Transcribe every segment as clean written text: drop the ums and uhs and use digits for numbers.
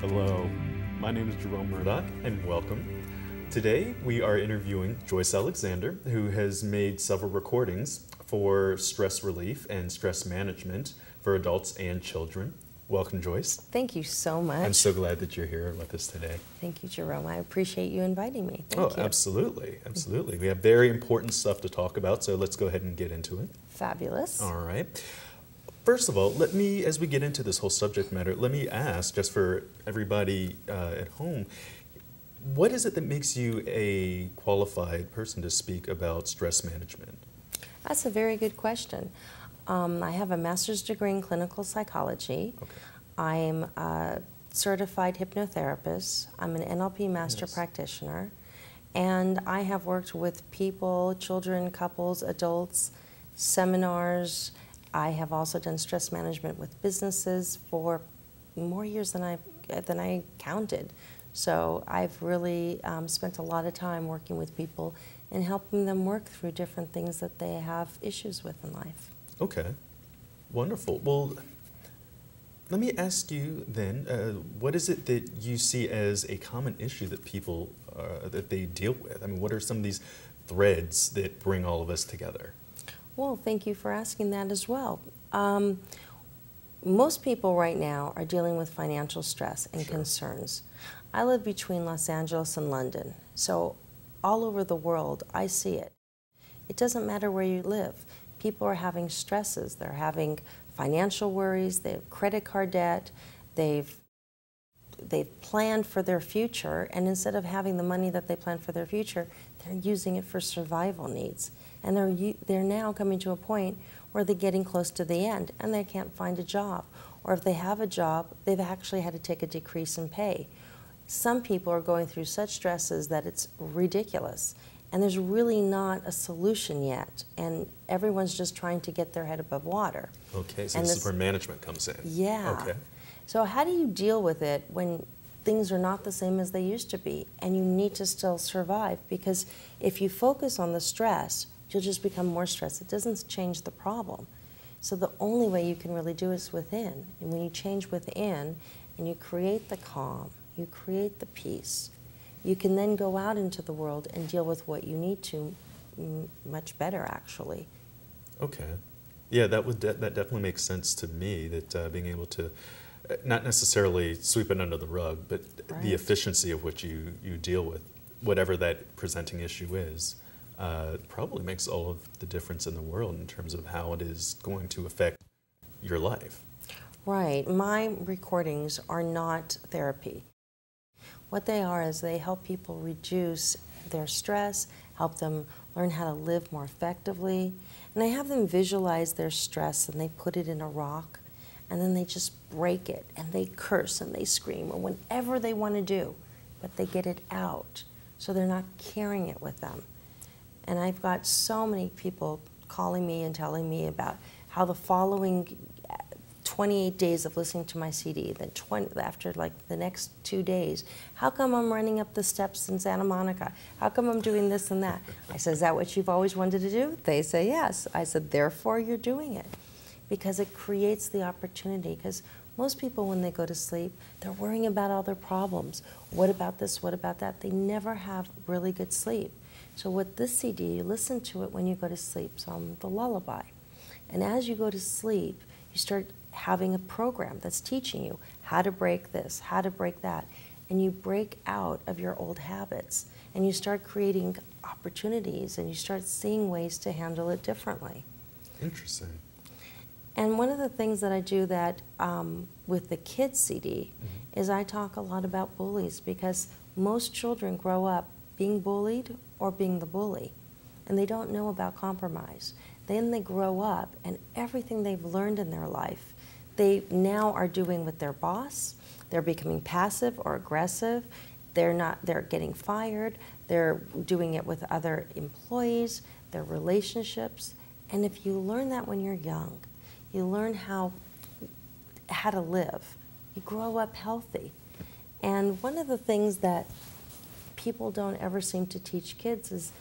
Hello, my name is Jerome Murdoch, and welcome. Today we are interviewing Joyce Alexander, who has made several recordings for stress relief and stress management for adults and children. Welcome, Joyce. Thank you so much. I'm so glad that you're here with us today. Thank you, Jerome. I appreciate you inviting me. Thank you. Absolutely, absolutely. We have very important stuff to talk about, so let's go ahead and get into it. Fabulous. All right. First of all, as we get into this whole subject matter, let me ask, just for everybody at home, what is it that makes you a qualified person to speak about stress management? That's a very good question. I have a master's degree in clinical psychology. Okay. I'm a certified hypnotherapist. I'm an NLP master Yes. practitioner. And I have worked with people, children, couples, adults, seminars. I have also done stress management with businesses for more years than I counted. So I've really spent a lot of time working with people and helping them work through different things that they have issues with in life. Okay, wonderful. Well, let me ask you then, what is it that you see as a common issue that people, that they deal with? I mean, what are some of these threads that bring all of us together? Well, thank you for asking that as well. Most people right now are dealing with financial stress and Sure. concerns. I live between Los Angeles and London, so all over the world I see it. It doesn't matter where you live. People are having stresses. They're having financial worries, they have credit card debt, they've planned for their future, and instead of having the money that they planned for their future, they're using it for survival needs. And they're now coming to a point where they're getting close to the end and they can't find a job. Or if they have a job, they've actually had to take a decrease in pay. Some people are going through such stresses that it's ridiculous. And there's really not a solution yet. And everyone's just trying to get their head above water. Okay, so And this is where management comes in. Yeah. Okay. So how do you deal with it when things are not the same as they used to be and you need to still survive? Because if you focus on the stress, you'll just become more stressed. It doesn't change the problem. So the only way you can really do it is within. And when you change within and you create the calm, you create the peace, you can then go out into the world and deal with what you need to much better, actually. Okay. Yeah, that definitely makes sense to me, that being able to not necessarily sweep it under the rug, but Right. the efficiency of which you deal with whatever that presenting issue is probably makes all of the difference in the world in terms of how it is going to affect your life. Right. My recordings are not therapy. What they are is they help people reduce their stress, help them learn how to live more effectively, and I have them visualize their stress and they put it in a rock and then they just break it and they curse and they scream or whatever they want to do, but they get it out so they're not carrying it with them. And I've got so many people calling me and telling me about how the following 28 days of listening to my CD, then after like the next 2 days, how come I'm running up the steps in Santa Monica? How come I'm doing this and that? I said, is that what you've always wanted to do? They say yes. I said, therefore you're doing it. Because it creates the opportunity. Because most people when they go to sleep, they're worrying about all their problems. What about this, what about that? They never have really good sleep. So with this CD, you listen to it when you go to sleep, so I'm the lullaby. And as you go to sleep, you start having a program that's teaching you how to break this, how to break that, and you break out of your old habits, and you start creating opportunities, and you start seeing ways to handle it differently. Interesting. And one of the things that I do that with the kids CD is I talk a lot about bullies, because most children grow up being bullied or being the bully, and they don't know about compromise. Then they grow up and everything they've learned in their life, they now are doing with their boss. They're becoming passive or aggressive. They're getting fired. They're doing it with other employees, their relationships. And if you learn that when you're young, you learn how to live. You grow up healthy. And one of the things that people don't ever seem to teach kids is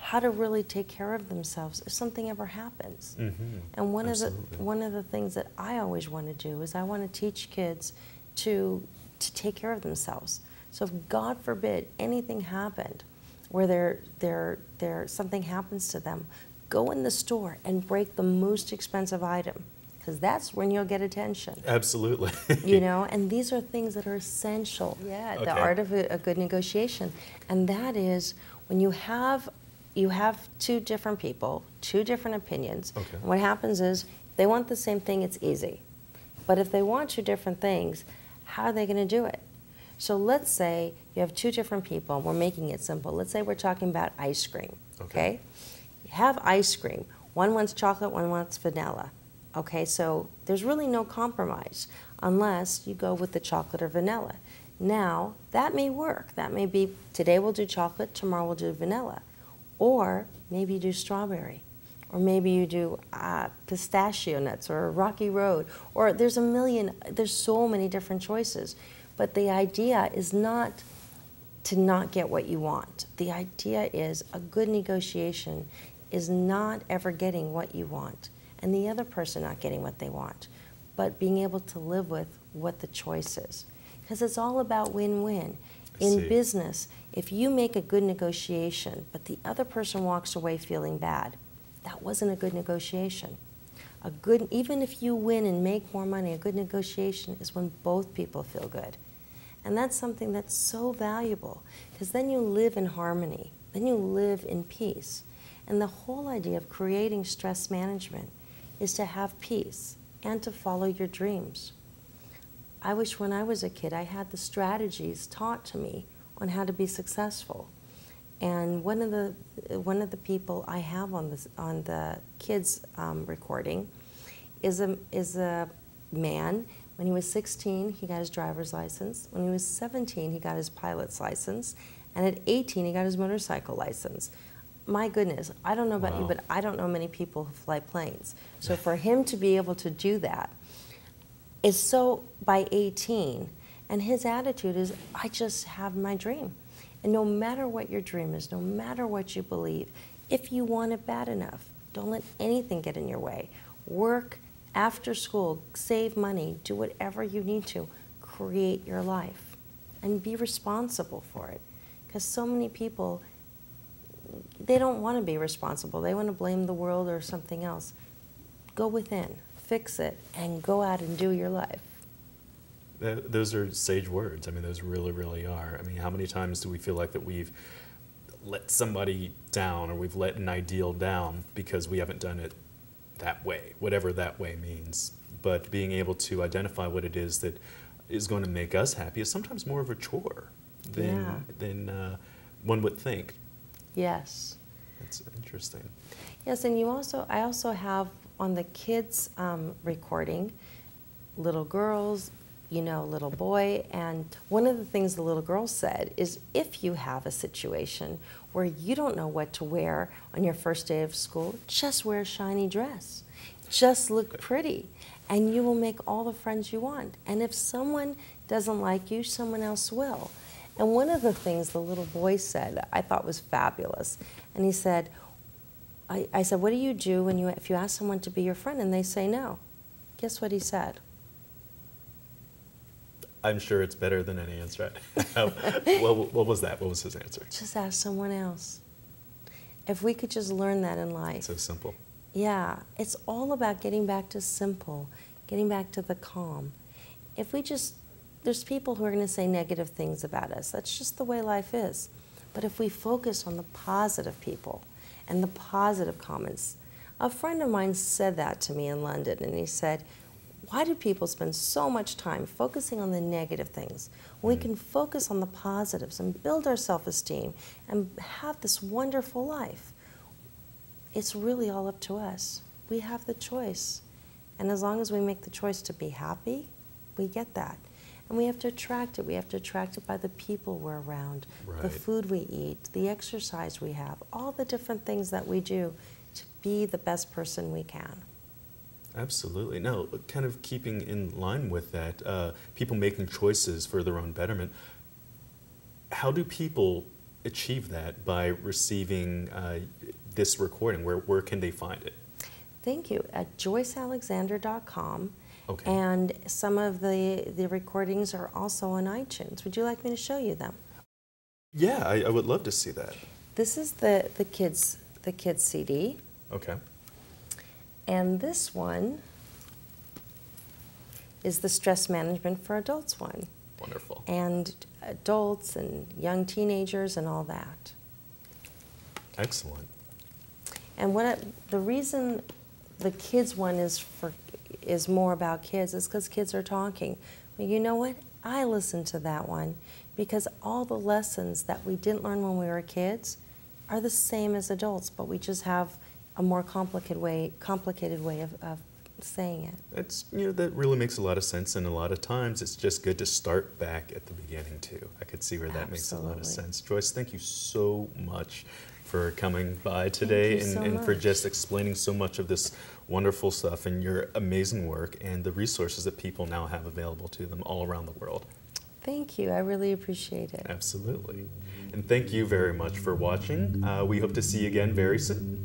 how to really take care of themselves if something ever happens. And one of the things that I always want to do is I want to teach kids to take care of themselves. So if God forbid anything happened where something happens to them, go in the store and break the most expensive item, because that's when you'll get attention. Absolutely. You know, and these are things that are essential. Yeah, Okay. the art of a good negotiation. And that is when you have two different people, two different opinions. Okay. And what happens is they want the same thing, it's easy. But if they want two different things, how are they going to do it? So let's say you have two different people, and we're making it simple. Let's say we're talking about ice cream, okay? You have ice cream. One wants chocolate, one wants vanilla. Okay, so there's really no compromise unless you go with the chocolate or vanilla. Now, that may work. That may be, today we'll do chocolate, tomorrow we'll do vanilla. Or maybe you do strawberry. Or maybe you do pistachio nuts or Rocky Road. Or there's so many different choices. But the idea is not to not get what you want. The idea is a good negotiation is not ever getting what you want and the other person not getting what they want, but being able to live with what the choice is. Because it's all about win-win. In business, if you make a good negotiation, but the other person walks away feeling bad, that wasn't a good negotiation. Even if you win and make more money, a good negotiation is when both people feel good. And that's something that's so valuable, because then you live in harmony, then you live in peace. And the whole idea of creating stress management is to have peace and to follow your dreams. I wish when I was a kid I had the strategies taught to me on how to be successful. And one of the people I have on the kids recording is a man. When he was 16, he got his driver's license. When he was 17, he got his pilot's license. And at 18, he got his motorcycle license. My goodness, I don't know about you, but I don't know many people who fly planes. So for him to be able to do that is so by 18, and his attitude is, I just have my dream. And no matter what your dream is, no matter what you believe, if you want it bad enough, don't let anything get in your way. Work after school, save money, do whatever you need to, create your life, and be responsible for it. Because so many people, they don't want to be responsible. They want to blame the world or something else. Go within, fix it, and go out and do your life. Those are sage words. I mean, those really, really are. I mean, how many times do we feel like that we've let somebody down or we've let an ideal down because we haven't done it that way, whatever that way means. But being able to identify what it is that is going to make us happy is sometimes more of a chore than one would think. Yes. That's interesting. Yes, and I also have on the kids recording, little girls, little boy, and one of the things the little girl said is if you have a situation where you don't know what to wear on your first day of school, just wear a shiny dress. Just look pretty, and you will make all the friends you want. And if someone doesn't like you, someone else will. And one of the things the little boy said I thought was fabulous. And he said, I said, what do you do if you ask someone to be your friend and they say no? Guess what he said? I'm sure it's better than any answer. What was that? What was his answer? Just ask someone else. If we could just learn that in life. So simple. Yeah, it's all about getting back to simple, getting back to the calm. If we just, there's people who are going to say negative things about us. That's just the way life is. But if we focus on the positive people and the positive comments, a friend of mine said that to me in London, and he said, why do people spend so much time focusing on the negative things when we can focus on the positives and build our self-esteem and have this wonderful life? It's really all up to us. We have the choice. And as long as we make the choice to be happy, we get that. And we have to attract it. We have to attract it by the people we're around, the food we eat, the exercise we have, all the different things that we do to be the best person we can. Absolutely. Now, kind of keeping in line with that, people making choices for their own betterment, how do people achieve that by receiving this recording? Where can they find it? Thank you. At joycealexander.com. Okay. And some of the recordings are also on iTunes. Would you like me to show you them? Yeah, I would love to see that. This is the kids CD. Okay. And this one is the stress management for adults one. Wonderful. And adults and young teenagers and all that. Excellent. And the reason the kids one is more about kids is because kids are talking. Well, you know what? I listened to that one because all the lessons that we didn't learn when we were kids are the same as adults, but we just have a more complicated way of saying it. That's, that really makes a lot of sense, and a lot of times it's just good to start back at the beginning too. I could see where that makes a lot of sense. Joyce, thank you so much for coming by today and for just explaining so much of this wonderful stuff and your amazing work and the resources that people now have available to them all around the world. Thank you. I really appreciate it. Absolutely. And thank you very much for watching. We hope to see you again very soon.